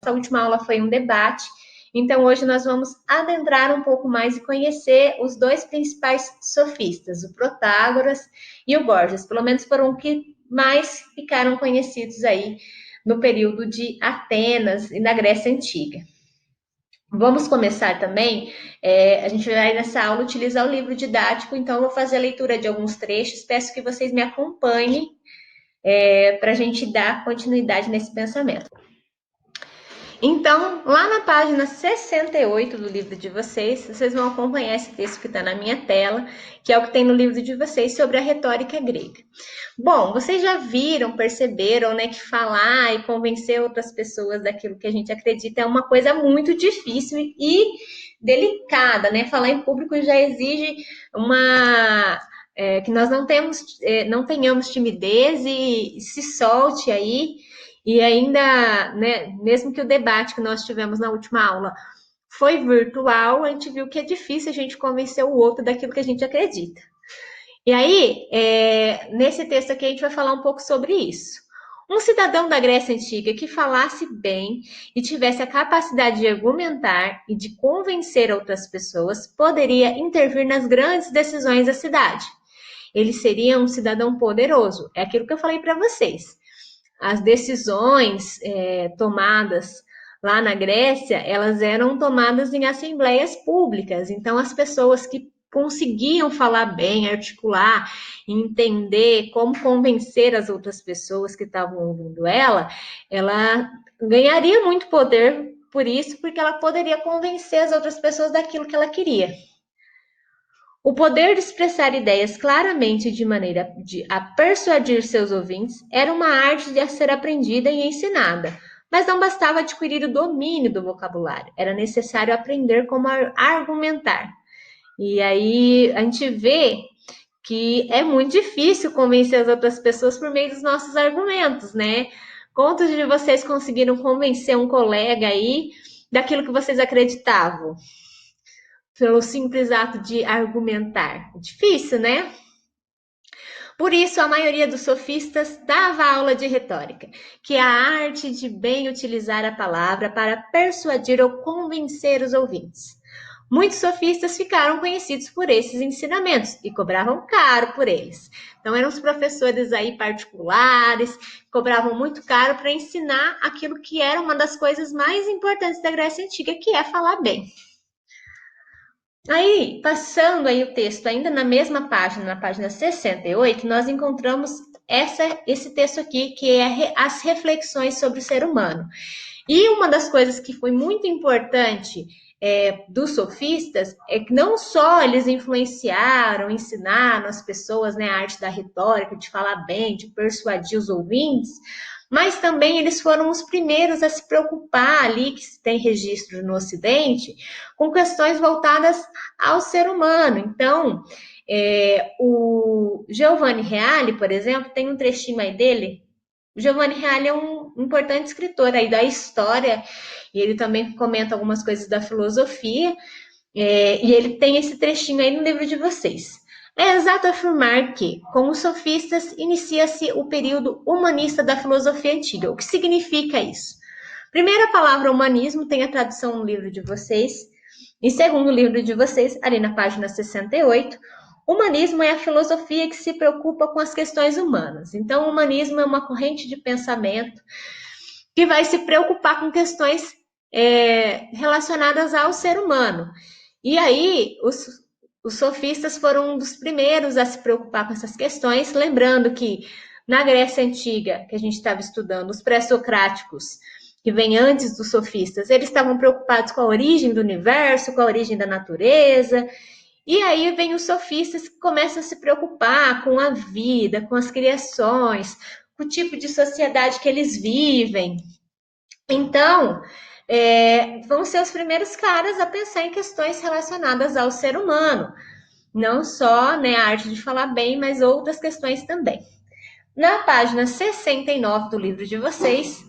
Nossa última aula foi um debate, então hoje nós vamos adentrar um pouco mais e conhecer os dois principais sofistas, o Protágoras e o Gorgias. Pelo menos foram os que mais ficaram conhecidos aí no período de Atenas e na Grécia Antiga. Vamos começar também, a gente vai nessa aula utilizar o livro didático, então eu vou fazer a leitura de alguns trechos, peço que vocês me acompanhem para a gente dar continuidade nesse pensamento. Então, lá na página 68 do livro de vocês vão acompanhar esse texto que está na minha tela, que é o que tem no livro de vocês sobre a retórica grega. Bom, vocês já viram, perceberam, né, que falar e convencer outras pessoas daquilo que a gente acredita é uma coisa muito difícil e delicada, né? Falar em público já exige que nós não tenhamos timidez e se solte aí. E ainda, né, mesmo que o debate que nós tivemos na última aula foi virtual, a gente viu que é difícil a gente convencer o outro daquilo que a gente acredita. E aí, nesse texto aqui, a gente vai falar um pouco sobre isso. Um cidadão da Grécia Antiga que falasse bem e tivesse a capacidade de argumentar e de convencer outras pessoas poderia intervir nas grandes decisões da cidade. Ele seria um cidadão poderoso. É aquilo que eu falei para vocês. As decisões tomadas lá na Grécia, elas eram tomadas em assembleias públicas. Então, as pessoas que conseguiam falar bem, articular, entender como convencer as outras pessoas que estavam ouvindo ela ganharia muito poder por isso, porque ela poderia convencer as outras pessoas daquilo que ela queria. O poder de expressar ideias claramente de maneira a persuadir seus ouvintes era uma arte de ser aprendida e ensinada, mas não bastava adquirir o domínio do vocabulário, era necessário aprender como argumentar. E aí a gente vê que é muito difícil convencer as outras pessoas por meio dos nossos argumentos, né? Quantos de vocês conseguiram convencer um colega aí daquilo que vocês acreditavam? Pelo simples ato de argumentar. Difícil, né? Por isso, a maioria dos sofistas dava aula de retórica, que é a arte de bem utilizar a palavra para persuadir ou convencer os ouvintes. Muitos sofistas ficaram conhecidos por esses ensinamentos e cobravam caro por eles. Então, eram os professores aí particulares, cobravam muito caro para ensinar aquilo que era uma das coisas mais importantes da Grécia Antiga, que é falar bem. Aí, passando aí o texto, ainda na mesma página, na página 68, nós encontramos esse texto aqui, que é as reflexões sobre o ser humano. E uma das coisas que foi muito importante dos sofistas é que não só eles influenciaram, ensinaram as pessoas, né, a arte da retórica, de falar bem, de persuadir os ouvintes, mas também eles foram os primeiros a se preocupar ali, que se tem registro no Ocidente, com questões voltadas ao ser humano. Então, o Giovanni Reale, por exemplo, tem um trechinho aí dele. O Giovanni Reale é um importante escritor aí da história, e ele também comenta algumas coisas da filosofia, e ele tem esse trechinho aí no livro de vocês. É exato afirmar que, com os sofistas, inicia-se o período humanista da filosofia antiga. O que significa isso? Primeiro, a palavra humanismo tem a tradução no livro de vocês. E segundo o livro de vocês, ali na página 68, humanismo é a filosofia que se preocupa com as questões humanas. Então, o humanismo é uma corrente de pensamento que vai se preocupar com questões relacionadas ao ser humano. E aí, os sofistas foram um dos primeiros a se preocupar com essas questões, lembrando que na Grécia Antiga, que a gente estava estudando, os pré-socráticos, que vem antes dos sofistas, eles estavam preocupados com a origem do universo, com a origem da natureza, e aí vem os sofistas que começam a se preocupar com a vida, com as criações, com o tipo de sociedade que eles vivem. Então, vão ser os primeiros caras a pensar em questões relacionadas ao ser humano. Não só, né, a arte de falar bem, mas outras questões também. Na página 69 do livro de vocês,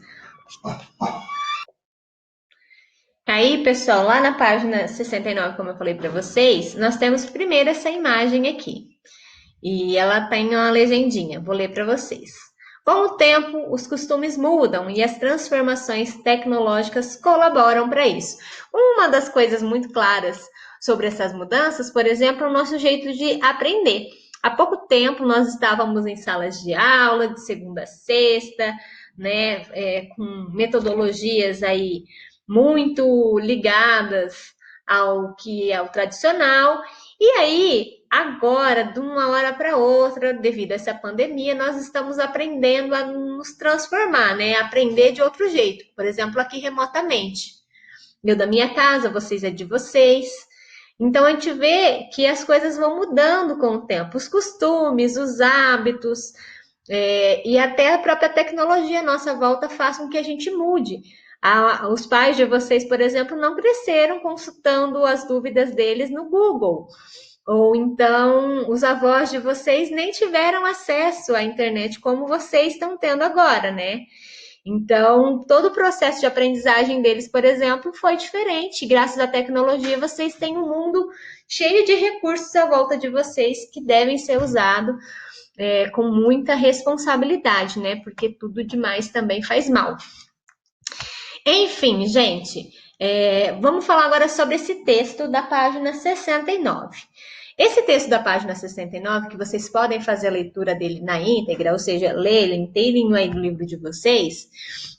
aí, pessoal, lá na página 69, como eu falei para vocês, nós temos primeiro essa imagem aqui. E ela tem uma legendinha, vou ler para vocês. Com o tempo, os costumes mudam e as transformações tecnológicas colaboram para isso. Uma das coisas muito claras sobre essas mudanças, por exemplo, é o nosso jeito de aprender. Há pouco tempo nós estávamos em salas de aula, de segunda a sexta, né, com metodologias aí muito ligadas ao que é o tradicional. E aí, agora, de uma hora para outra, devido a essa pandemia, nós estamos aprendendo a nos transformar, né? Aprender de outro jeito. Por exemplo, aqui remotamente. Eu da minha casa, vocês é de vocês. Então a gente vê que as coisas vão mudando com o tempo, os costumes, os hábitos, e até a própria tecnologia à nossa volta faz com que a gente mude. Os pais de vocês, por exemplo, não cresceram consultando as dúvidas deles no Google. Ou então os avós de vocês nem tiveram acesso à internet como vocês estão tendo agora, né? Então, todo o processo de aprendizagem deles, por exemplo, foi diferente. Graças à tecnologia, vocês têm um mundo cheio de recursos à volta de vocês que devem ser usados com muita responsabilidade, né? Porque tudo demais também faz mal. Enfim, gente, vamos falar agora sobre esse texto da página 69. Esse texto da página 69, que vocês podem fazer a leitura dele na íntegra, ou seja, ler ele inteirinho aí no livro de vocês,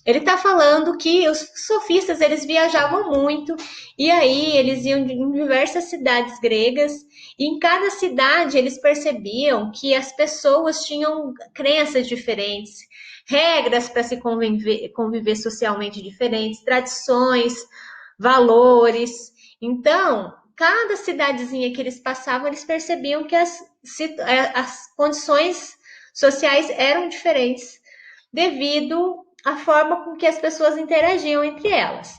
ele está falando que os sofistas, eles viajavam muito, e aí eles iam em diversas cidades gregas, e em cada cidade eles percebiam que as pessoas tinham crenças diferentes, regras para se conviver socialmente diferentes, tradições, valores. Então, cada cidadezinha que eles passavam, eles percebiam que as condições sociais eram diferentes devido à forma com que as pessoas interagiam entre elas.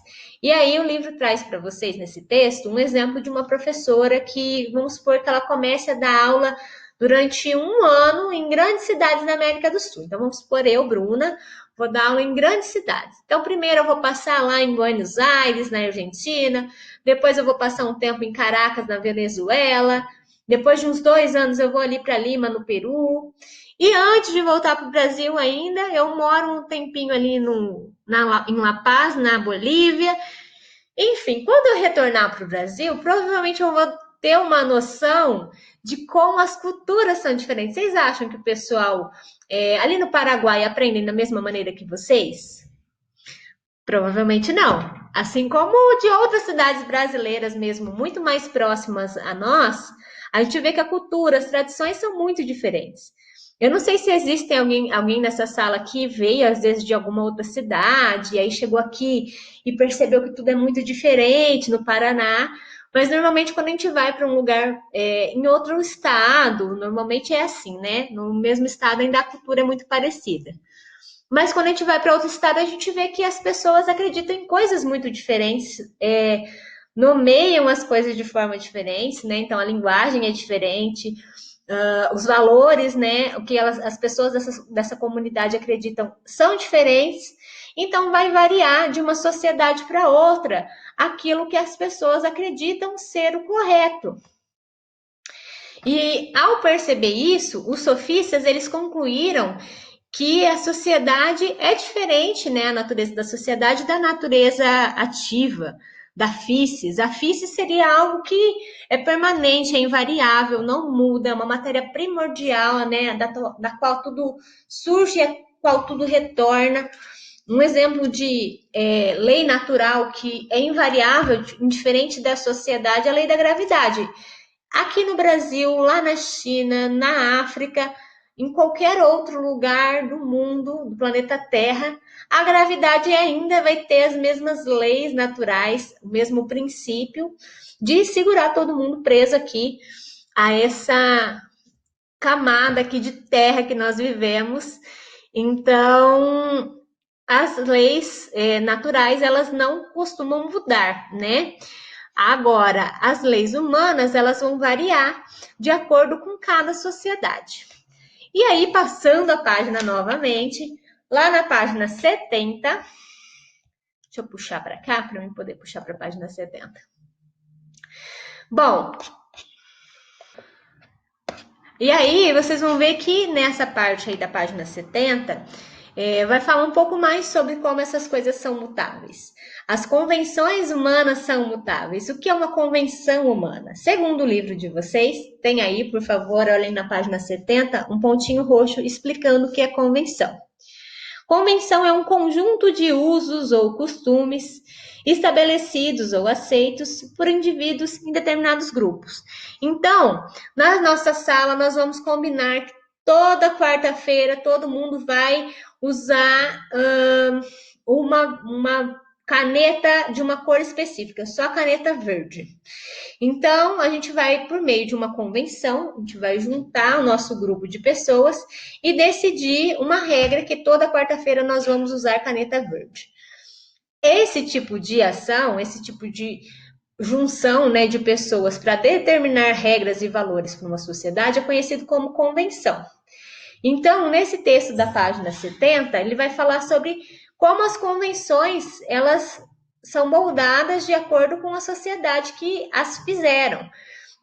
E aí o livro traz para vocês nesse texto um exemplo de uma professora que, vamos supor que ela comece a dar aula durante um ano em grandes cidades da América do Sul. Então vamos supor eu, Bruna, vou dar aula em grandes cidades. Então primeiro eu vou passar lá em Buenos Aires, na Argentina, depois eu vou passar um tempo em Caracas, na Venezuela, depois de uns 2 anos eu vou ali para Lima, no Peru, e antes de voltar para o Brasil ainda, eu moro um tempinho ali em La Paz, na Bolívia. Enfim, quando eu retornar para o Brasil, provavelmente eu vou ter uma noção de como as culturas são diferentes. Vocês acham que o pessoal ali no Paraguai aprendem da mesma maneira que vocês? Provavelmente não. Assim como de outras cidades brasileiras mesmo, muito mais próximas a nós, a gente vê que a cultura, as tradições são muito diferentes. Eu não sei se existe alguém nessa sala que veio, às vezes, de alguma outra cidade, e aí chegou aqui e percebeu que tudo é muito diferente no Paraná, mas normalmente quando a gente vai para um lugar em outro estado, normalmente é assim, né? No mesmo estado ainda a cultura é muito parecida. Mas quando a gente vai para outro estado, a gente vê que as pessoas acreditam em coisas muito diferentes, nomeiam as coisas de forma diferente, né? Então a linguagem é diferente, os valores, né? O que as pessoas dessa comunidade acreditam são diferentes. Então vai variar de uma sociedade para outra aquilo que as pessoas acreditam ser o correto. E ao perceber isso, os sofistas eles concluíram que a sociedade é diferente, né? A natureza da sociedade da natureza ativa, da físis. A físis seria algo que é permanente, é invariável, não muda, é uma matéria primordial, né? Da qual tudo surge e a qual tudo retorna. Um exemplo de lei natural que é invariável, indiferente da sociedade, é a lei da gravidade. Aqui no Brasil, lá na China, na África, em qualquer outro lugar do mundo, do planeta Terra, a gravidade ainda vai ter as mesmas leis naturais, o mesmo princípio de segurar todo mundo preso aqui a essa camada aqui de terra que nós vivemos. Então, as leis naturais, elas não costumam mudar, né? Agora, as leis humanas, elas vão variar de acordo com cada sociedade. E aí, passando a página novamente, lá na página 70, deixa eu puxar para cá para eu poder puxar para a página 70. Bom, E aí vocês vão ver que nessa parte aí da página 70 vai falar um pouco mais sobre como essas coisas são mutáveis. As convenções humanas são mutáveis. O que é uma convenção humana? Segundo o livro de vocês, tem aí, por favor, olhem na página 70, um pontinho roxo explicando o que é convenção. Convenção é um conjunto de usos ou costumes estabelecidos ou aceitos por indivíduos em determinados grupos. Então, na nossa sala, nós vamos combinar que toda quarta-feira todo mundo vai usar uma caneta de uma cor específica, só caneta verde. Então, a gente vai, por meio de uma convenção, a gente vai juntar o nosso grupo de pessoas e decidir uma regra que toda quarta-feira nós vamos usar caneta verde. Esse tipo de ação, esse tipo de junção, né, de pessoas para determinar regras e valores para uma sociedade é conhecido como convenção. Então, nesse texto da página 70, ele vai falar sobre como as convenções, elas são moldadas de acordo com a sociedade que as fizeram.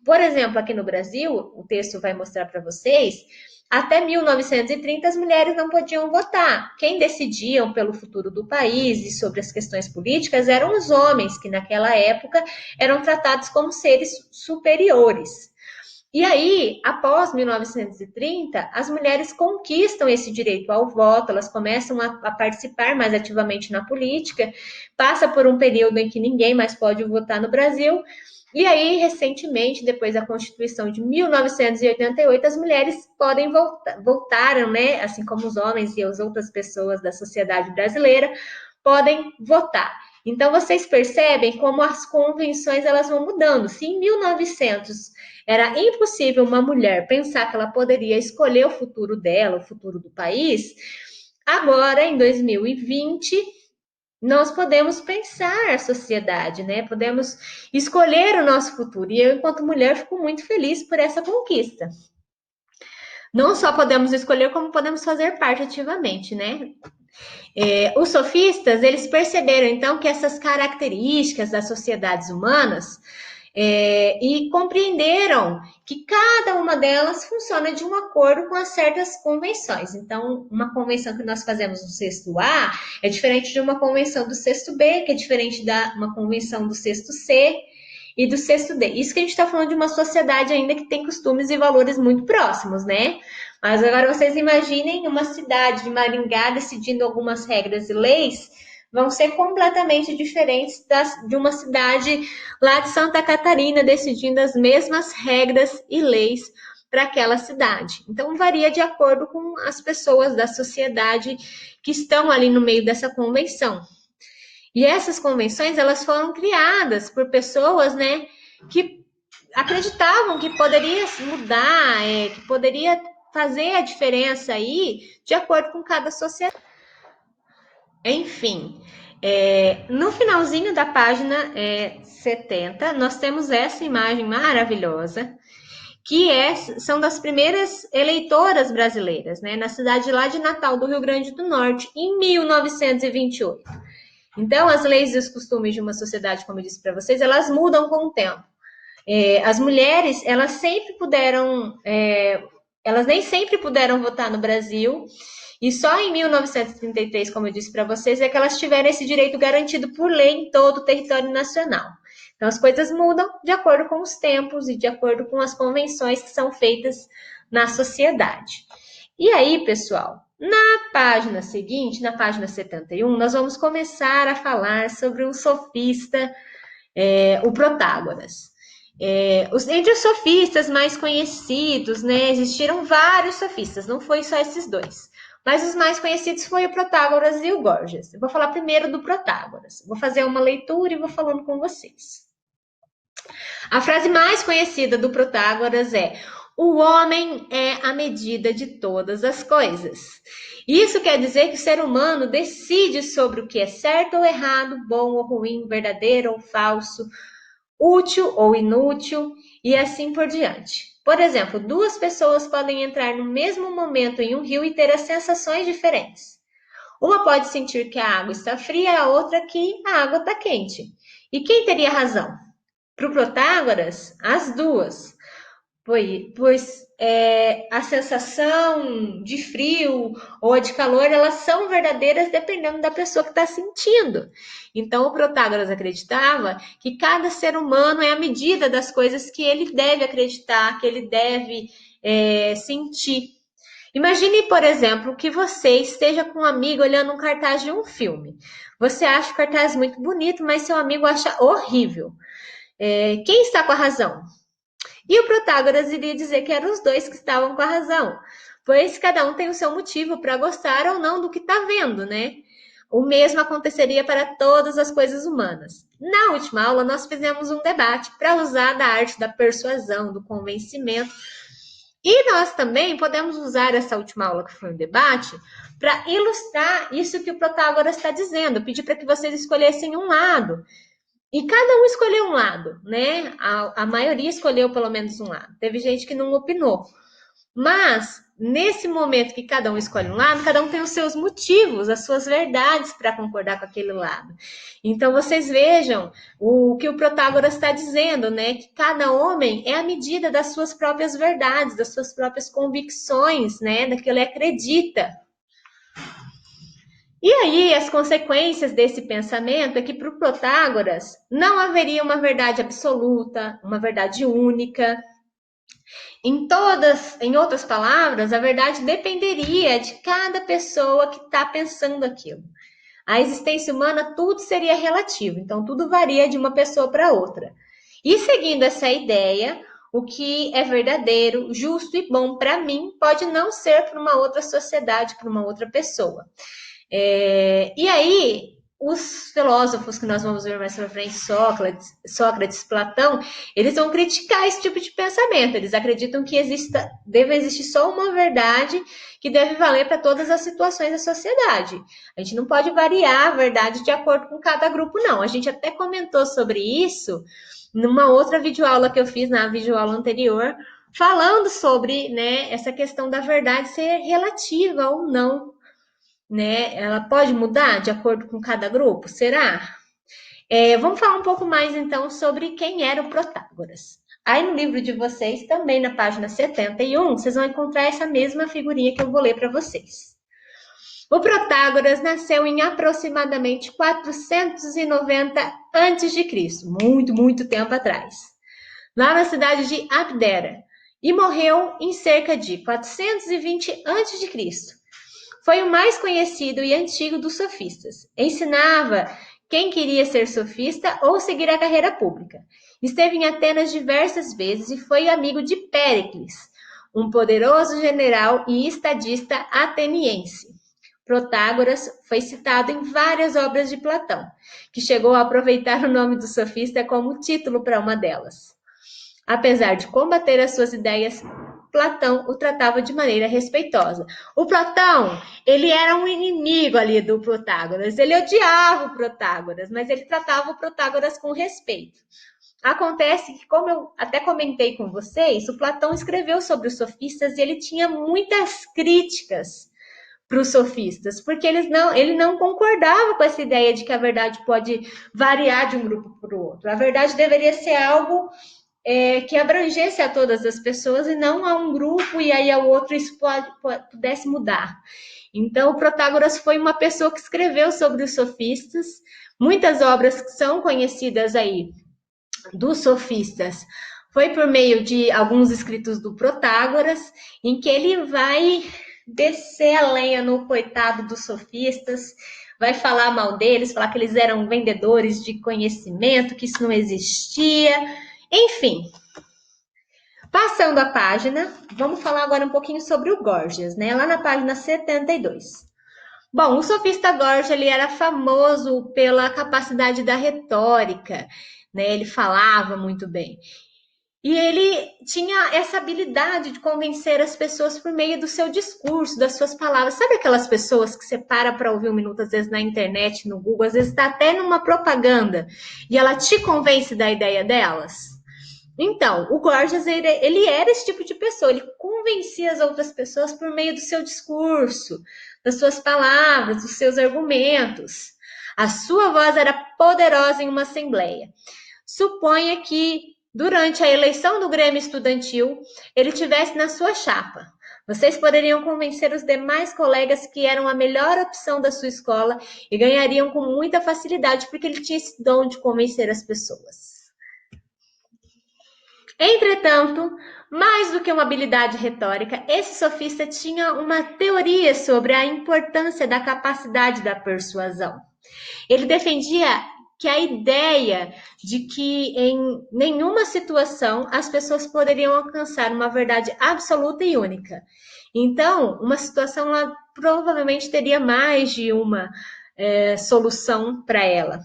Por exemplo, aqui no Brasil, o texto vai mostrar para vocês, até 1930 as mulheres não podiam votar. Quem decidiam pelo futuro do país e sobre as questões políticas eram os homens, que naquela época eram tratados como seres superiores. E aí, após 1930, as mulheres conquistam esse direito ao voto, elas começam a participar mais ativamente na política, passa por um período em que ninguém mais pode votar no Brasil, e aí, recentemente, depois da Constituição de 1988, as mulheres podem voltaram, né, assim como os homens e as outras pessoas da sociedade brasileira, podem votar. Então, vocês percebem como as convenções elas vão mudando. Se em 1900 era impossível uma mulher pensar que ela poderia escolher o futuro dela, o futuro do país, agora, em 2020, nós podemos pensar a sociedade, né? Podemos escolher o nosso futuro. E eu, enquanto mulher, fico muito feliz por essa conquista. Não só podemos escolher, como podemos fazer parte ativamente, né? Os sofistas, eles perceberam, então, que essas características das sociedades humanas e compreenderam que cada uma delas funciona de um acordo com as certas convenções. Então, uma convenção que nós fazemos no sexto A é diferente de uma convenção do sexto B, que é diferente da uma convenção do sexto C e do sexto D. Isso que a gente está falando de uma sociedade ainda que tem costumes e valores muito próximos, né? Mas agora vocês imaginem uma cidade de Maringá decidindo algumas regras e leis vão ser completamente diferentes de uma cidade lá de Santa Catarina decidindo as mesmas regras e leis para aquela cidade. Então varia de acordo com as pessoas da sociedade que estão ali no meio dessa convenção. E essas convenções, elas foram criadas por pessoas, né, que acreditavam que poderia mudar, que poderia fazer a diferença aí de acordo com cada sociedade. Enfim, no finalzinho da página 70, nós temos essa imagem maravilhosa, que são das primeiras eleitoras brasileiras, né, na cidade lá de Natal, do Rio Grande do Norte, em 1928. Então, as leis e os costumes de uma sociedade, como eu disse para vocês, elas mudam com o tempo. As mulheres, elas sempre puderam, elas nem sempre puderam votar no Brasil, e só em 1933, como eu disse para vocês, é que elas tiveram esse direito garantido por lei em todo o território nacional. Então, as coisas mudam de acordo com os tempos e de acordo com as convenções que são feitas na sociedade. E aí, pessoal, na página seguinte, na página 71, nós vamos começar a falar sobre um sofista, o Protágoras. Entre os sofistas mais conhecidos, né, existiram vários sofistas, não foi só esses dois. Mas os mais conhecidos foi o Protágoras e o Gorgias. Eu vou falar primeiro do Protágoras. Vou fazer uma leitura e vou falando com vocês. A frase mais conhecida do Protágoras é: o homem é a medida de todas as coisas. Isso quer dizer que o ser humano decide sobre o que é certo ou errado, bom ou ruim, verdadeiro ou falso, útil ou inútil e assim por diante. Por exemplo, duas pessoas podem entrar no mesmo momento em um rio e ter as sensações diferentes. Uma pode sentir que a água está fria, a outra que a água está quente. E quem teria razão? Para o Protágoras, as duas. Pois a sensação de frio ou a de calor, elas são verdadeiras dependendo da pessoa que está sentindo. Então, o Protágoras acreditava que cada ser humano é a medida das coisas que ele deve acreditar, que ele deve sentir. Imagine, por exemplo, que você esteja com um amigo olhando um cartaz de um filme. Você acha o cartaz muito bonito, mas seu amigo acha horrível. Quem está com a razão? E o Protágoras iria dizer que eram os dois que estavam com a razão, pois cada um tem o seu motivo para gostar ou não do que está vendo, né? O mesmo aconteceria para todas as coisas humanas. Na última aula, nós fizemos um debate para usar da arte da persuasão, do convencimento. E nós também podemos usar essa última aula, que foi um debate, para ilustrar isso que o Protágoras está dizendo, pedir para que vocês escolhessem um lado. E cada um escolheu um lado, né? A maioria escolheu pelo menos um lado. Teve gente que não opinou. Mas, nesse momento que cada um escolhe um lado, cada um tem os seus motivos, as suas verdades para concordar com aquele lado. Então, vocês vejam o que o Protágoras está dizendo, né? Que cada homem é a medida das suas próprias verdades, das suas próprias convicções, né? Daquilo que ele acredita. E aí, as consequências desse pensamento é que para o Protágoras não haveria uma verdade absoluta, uma verdade única. Em outras palavras, a verdade dependeria de cada pessoa que está pensando aquilo. A existência humana, tudo seria relativo, então tudo varia de uma pessoa para outra. E seguindo essa ideia, o que é verdadeiro, justo e bom para mim pode não ser para uma outra sociedade, para uma outra pessoa. E aí, os filósofos que nós vamos ver mais para frente, Sócrates, Platão, eles vão criticar esse tipo de pensamento. Eles acreditam que deve existir só uma verdade que deve valer para todas as situações da sociedade. A gente não pode variar a verdade de acordo com cada grupo, não. A gente até comentou sobre isso numa outra videoaula que eu fiz, na videoaula anterior, falando sobre, né, essa questão da verdade ser relativa ou não, né? Ela pode mudar de acordo com cada grupo? Será? Vamos falar um pouco mais então sobre quem era o Protágoras. Aí no livro de vocês, também na página 71, vocês vão encontrar essa mesma figurinha que eu vou ler para vocês. O Protágoras nasceu em aproximadamente 490 a.C., muito tempo atrás, lá na cidade de Abdera, e morreu em cerca de 420 a.C. Foi o mais conhecido e antigo dos sofistas. Ensinava quem queria ser sofista ou seguir a carreira pública. Esteve em Atenas diversas vezes e foi amigo de Péricles, um poderoso general e estadista ateniense. Protágoras foi citado em várias obras de Platão, que chegou a aproveitar o nome do sofista como título para uma delas. Apesar de combater as suas ideias, Platão o tratava de maneira respeitosa. O Platão, ele era um inimigo ali do Protágoras, ele odiava o Protágoras, mas ele tratava o Protágoras com respeito. Acontece que, como eu até comentei com vocês, o Platão escreveu sobre os sofistas e ele tinha muitas críticas para os sofistas, porque ele não concordava com essa ideia de que a verdade pode variar de um grupo para o outro. A verdade deveria ser algo que abrangesse a todas as pessoas e não a um grupo e aí ao outro isso pudesse mudar. Então, o Protágoras foi uma pessoa que escreveu sobre os sofistas, muitas obras que são conhecidas aí dos sofistas foi por meio de alguns escritos do Protágoras, em que ele vai descer a lenha no coitado dos sofistas, vai falar mal deles, falar que eles eram vendedores de conhecimento, que isso não existia. Enfim, passando a página, vamos falar agora um pouquinho sobre o Gorgias, né? Lá na página 72. Bom, o sofista Gorgias, ele era famoso pela capacidade da retórica, né? Ele falava muito bem. E ele tinha essa habilidade de convencer as pessoas por meio do seu discurso, das suas palavras. Sabe aquelas pessoas que você para ouvir um minuto, às vezes na internet, no Google, às vezes está até numa propaganda, e ela te convence da ideia delas? Então, o Gorgias, ele era esse tipo de pessoa, ele convencia as outras pessoas por meio do seu discurso, das suas palavras, dos seus argumentos. A sua voz era poderosa em uma assembleia. Suponha que durante a eleição do Grêmio Estudantil, ele tivesse na sua chapa. Vocês poderiam convencer os demais colegas que eram a melhor opção da sua escola e ganhariam com muita facilidade, porque ele tinha esse dom de convencer as pessoas. Entretanto, mais do que uma habilidade retórica, esse sofista tinha uma teoria sobre a importância da capacidade da persuasão. Ele defendia que a ideia de que em nenhuma situação as pessoas poderiam alcançar uma verdade absoluta e única. Então, uma situação ela provavelmente teria mais de uma solução para ela.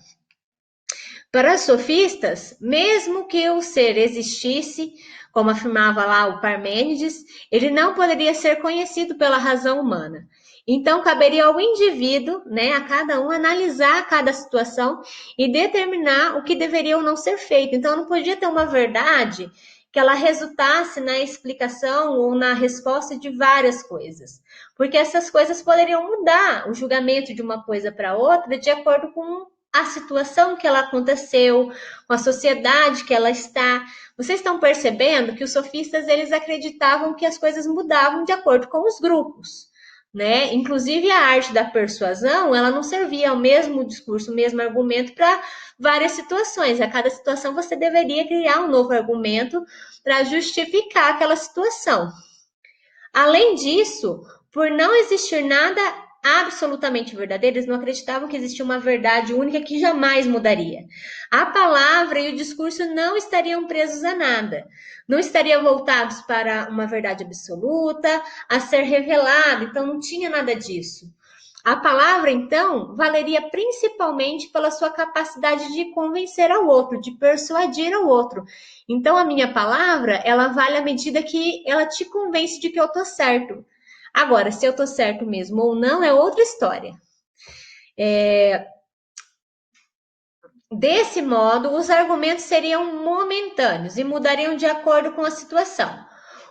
Para os sofistas, mesmo que o ser existisse, como afirmava lá o Parmênides, ele não poderia ser conhecido pela razão humana. Então, caberia ao indivíduo, né, a cada um, analisar cada situação e determinar o que deveria ou não ser feito. Então, não podia ter uma verdade que ela resultasse na explicação ou na resposta de várias coisas. Porque essas coisas poderiam mudar o julgamento de uma coisa para outra de acordo com a situação que ela aconteceu, com a sociedade que ela está. Vocês estão percebendo que os sofistas eles acreditavam que as coisas mudavam de acordo com os grupos, né? Inclusive a arte da persuasão, ela não servia ao mesmo discurso, o mesmo argumento para várias situações. A cada situação você deveria criar um novo argumento para justificar aquela situação. Além disso, por não existir nada absolutamente verdadeiro, eles não acreditavam que existia uma verdade única que jamais mudaria. A palavra e o discurso não estariam presos a nada, não estariam voltados para uma verdade absoluta, a ser revelada, então não tinha nada disso. A palavra, então, valeria principalmente pela sua capacidade de convencer ao outro, de persuadir ao outro. Então, a minha palavra, ela vale à medida que ela te convence de que eu tô certo. Agora, se eu tô certo mesmo ou não, é outra história. Desse modo, os argumentos seriam momentâneos e mudariam de acordo com a situação.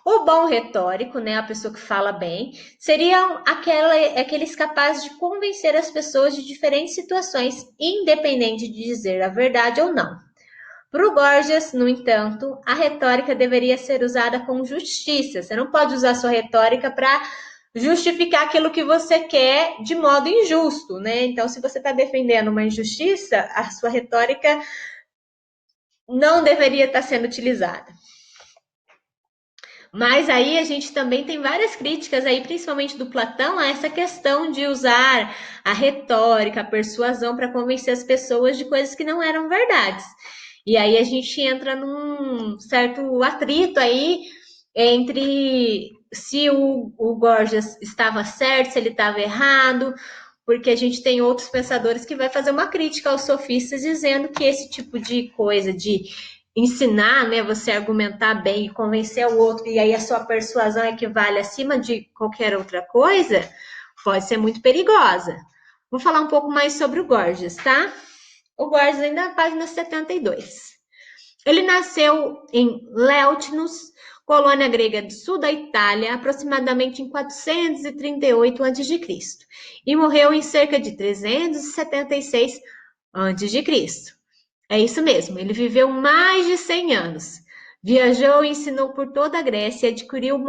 O bom retórico, né, a pessoa que fala bem, seriam aqueles capazes de convencer as pessoas de diferentes situações, independente de dizer a verdade ou não. Para o Gorgias, no entanto, a retórica deveria ser usada com justiça. Você não pode usar sua retórica para justificar aquilo que você quer de modo injusto, né? Então, se você está defendendo uma injustiça, a sua retórica não deveria estar sendo utilizada. Mas aí a gente também tem várias críticas aí, principalmente do Platão, a essa questão de usar a retórica, a persuasão para convencer as pessoas de coisas que não eram verdades. E aí a gente entra num certo atrito aí entre se o Gorgias estava certo, se ele estava errado, porque a gente tem outros pensadores que vai fazer uma crítica aos sofistas dizendo que esse tipo de coisa de ensinar, né, você argumentar bem e convencer o outro, e aí a sua persuasão equivale acima de qualquer outra coisa, pode ser muito perigosa. Vou falar um pouco mais sobre o Gorgias, tá? O Gorgias ainda na página 72. Ele nasceu em Leutnus, colônia grega do sul da Itália, aproximadamente em 438 a.C., e morreu em cerca de 376 a.C. É isso mesmo, ele viveu mais de 100 anos. Viajou e ensinou por toda a Grécia e adquiriu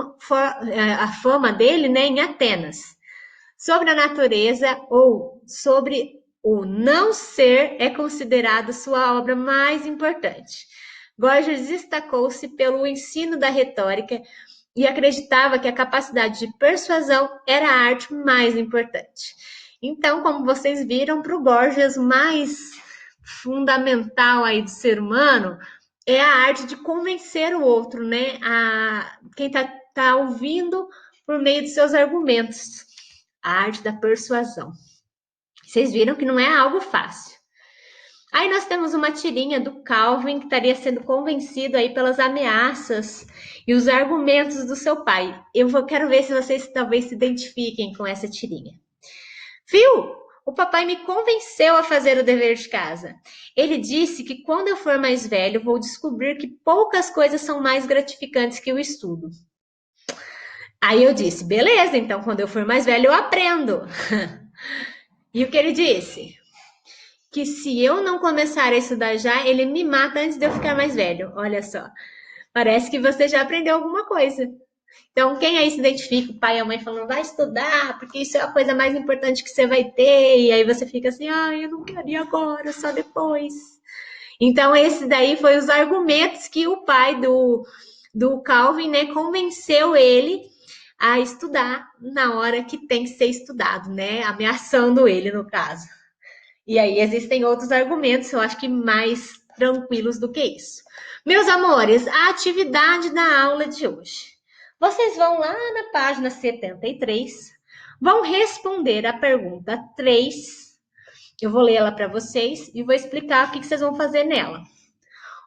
a fama dele, né, em Atenas. Sobre a natureza ou sobre o não ser é considerado sua obra mais importante. Gorgias destacou-se pelo ensino da retórica e acreditava que a capacidade de persuasão era a arte mais importante. Então, como vocês viram, para o Gorgias, mais fundamental aí do ser humano é a arte de convencer o outro, né? Quem tá ouvindo por meio de seus argumentos. A arte da persuasão. Vocês viram que não é algo fácil. Aí nós temos uma tirinha do Calvin que estaria sendo convencido aí pelas ameaças e os argumentos do seu pai. Quero ver se vocês talvez se identifiquem com essa tirinha. Viu? O papai me convenceu a fazer o dever de casa. Ele disse que quando eu for mais velho, vou descobrir que poucas coisas são mais gratificantes que o estudo. Aí eu disse, beleza, então quando eu for mais velho eu aprendo. E o que ele disse? que se eu não começar a estudar já, ele me mata antes de eu ficar mais velho. Olha só. Parece que você já aprendeu alguma coisa. Então, quem aí se identifica, o pai e a mãe falando, vai estudar, porque isso é a coisa mais importante que você vai ter, e aí você fica assim, ai, eu não quero ir agora, só depois. Então, esse daí foi os argumentos que o pai do Calvin, né, convenceu ele a estudar na hora que tem que ser estudado, né, ameaçando ele, no caso. E aí existem outros argumentos, eu acho que mais tranquilos do que isso. Meus amores, a atividade da aula de hoje. Vocês vão lá na página 73, vão responder a pergunta 3. Eu vou ler ela para vocês e vou explicar o que vocês vão fazer nela.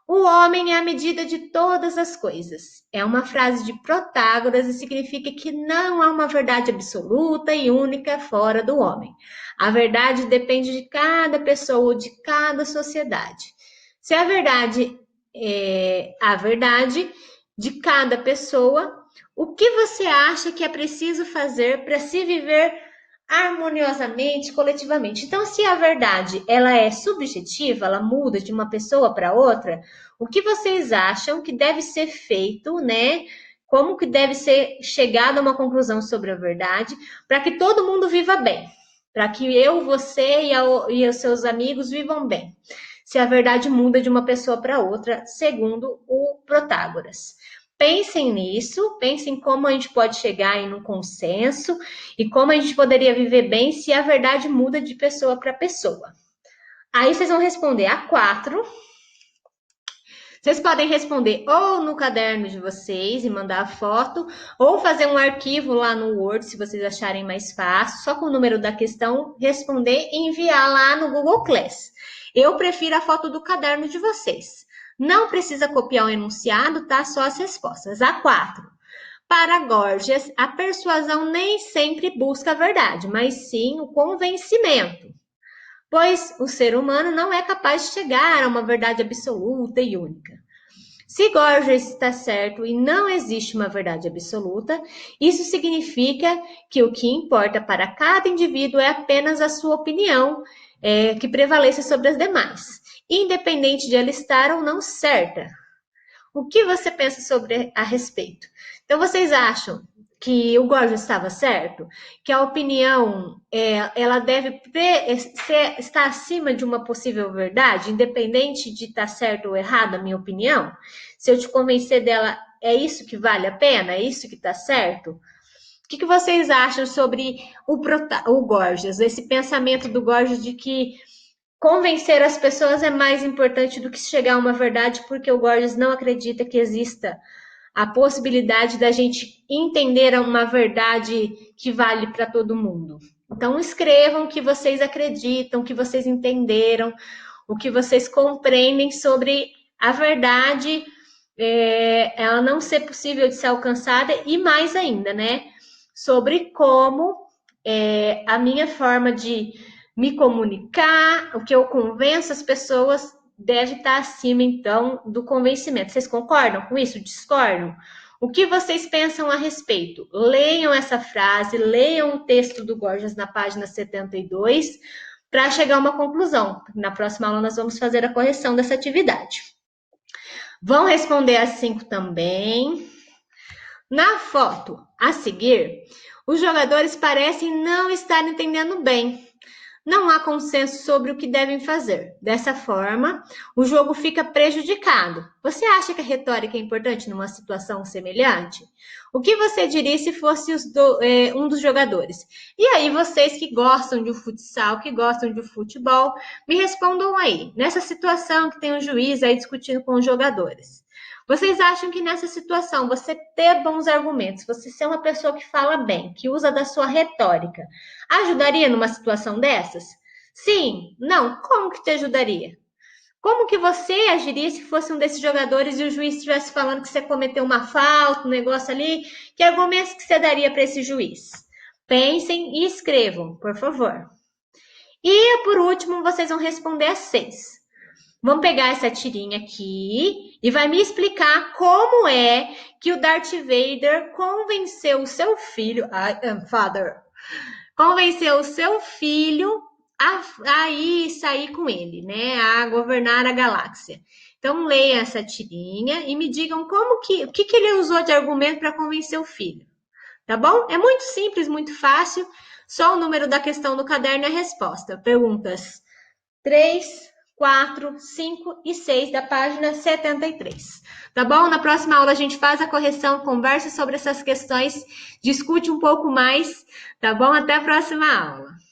O homem é a medida de todas as coisas. É uma frase de Protágoras e significa que não há uma verdade absoluta e única fora do homem. A verdade depende de cada pessoa ou de cada sociedade. Se a verdade é a verdade de cada pessoa, o que você acha que é preciso fazer para se viver harmoniosamente, coletivamente? Então, se a verdade ela é subjetiva, ela muda de uma pessoa para outra, o que vocês acham que deve ser feito, né? Como que deve ser chegado a uma conclusão sobre a verdade para que todo mundo viva bem? Para que eu, você e os seus amigos vivam bem. Se a verdade muda de uma pessoa para outra, segundo o Protágoras. Pensem nisso, pensem como a gente pode chegar em um consenso e como a gente poderia viver bem se a verdade muda de pessoa para pessoa. Aí vocês vão responder a 4. Vocês podem responder ou no caderno de vocês e mandar a foto, ou fazer um arquivo lá no Word, se vocês acharem mais fácil, só com o número da questão, responder e enviar lá no Google Class. Eu prefiro a foto do caderno de vocês. Não precisa copiar o enunciado, tá? Só as respostas. A 4. Para Gorgias, a persuasão nem sempre busca a verdade, mas sim o convencimento, pois o ser humano não é capaz de chegar a uma verdade absoluta e única. Se Gorgias está certo e não existe uma verdade absoluta, isso significa que o que importa para cada indivíduo é apenas a sua opinião, que prevaleça sobre as demais, independente de ela estar ou não certa. O que você pensa sobre a respeito? Então, vocês acham que o Gorgias estava certo? Que a opinião ela deve estar acima de uma possível verdade, independente de estar certo ou errado, a minha opinião? Se eu te convencer dela, é isso que vale a pena? É isso que está certo? O que vocês acham sobre o Gorgias, esse pensamento do Gorgias de que convencer as pessoas é mais importante do que chegar a uma verdade, porque o Gorgias não acredita que exista a possibilidade da gente entender uma verdade que vale para todo mundo. Então, escrevam o que vocês acreditam, o que vocês entenderam, o que vocês compreendem sobre a verdade, ela não ser possível de ser alcançada, e mais ainda, né? Sobre como a minha forma de me comunicar, o que eu convenço as pessoas deve estar acima, então, do convencimento. Vocês concordam com isso? Discordam? O que vocês pensam a respeito? Leiam essa frase, leiam o texto do Gorgias na página 72 para chegar a uma conclusão. Na próxima aula nós vamos fazer a correção dessa atividade. Vão responder as 5 também. Na foto a seguir, os jogadores parecem não estar entendendo bem. Não há consenso sobre o que devem fazer. Dessa forma, o jogo fica prejudicado. Você acha que a retórica é importante numa situação semelhante? O que você diria se fosse um dos jogadores? E aí, vocês que gostam de futsal, que gostam de futebol, me respondam aí. Nessa situação que tem um juiz aí discutindo com os jogadores. Vocês acham que nessa situação, você ter bons argumentos, você ser uma pessoa que fala bem, que usa da sua retórica, ajudaria numa situação dessas? Sim? Não? Como que te ajudaria? Como que você agiria se fosse um desses jogadores e o juiz estivesse falando que você cometeu uma falta, um negócio ali? Que argumentos que você daria para esse juiz? Pensem e escrevam, por favor. E, por último, vocês vão responder as 6. Vamos pegar essa tirinha aqui e vai me explicar como é que o Darth Vader convenceu o seu filho, I am father, convenceu o seu filho a sair com ele, né? A governar a galáxia. Então, leia essa tirinha e me digam o que ele usou de argumento para convencer o filho. Tá bom? É muito simples, muito fácil. Só o número da questão do caderno é a resposta. Perguntas 3, 4, 5 e 6 da página 73. Tá bom? Na próxima aula a gente faz a correção, conversa sobre essas questões, discute um pouco mais. Tá bom? Até a próxima aula.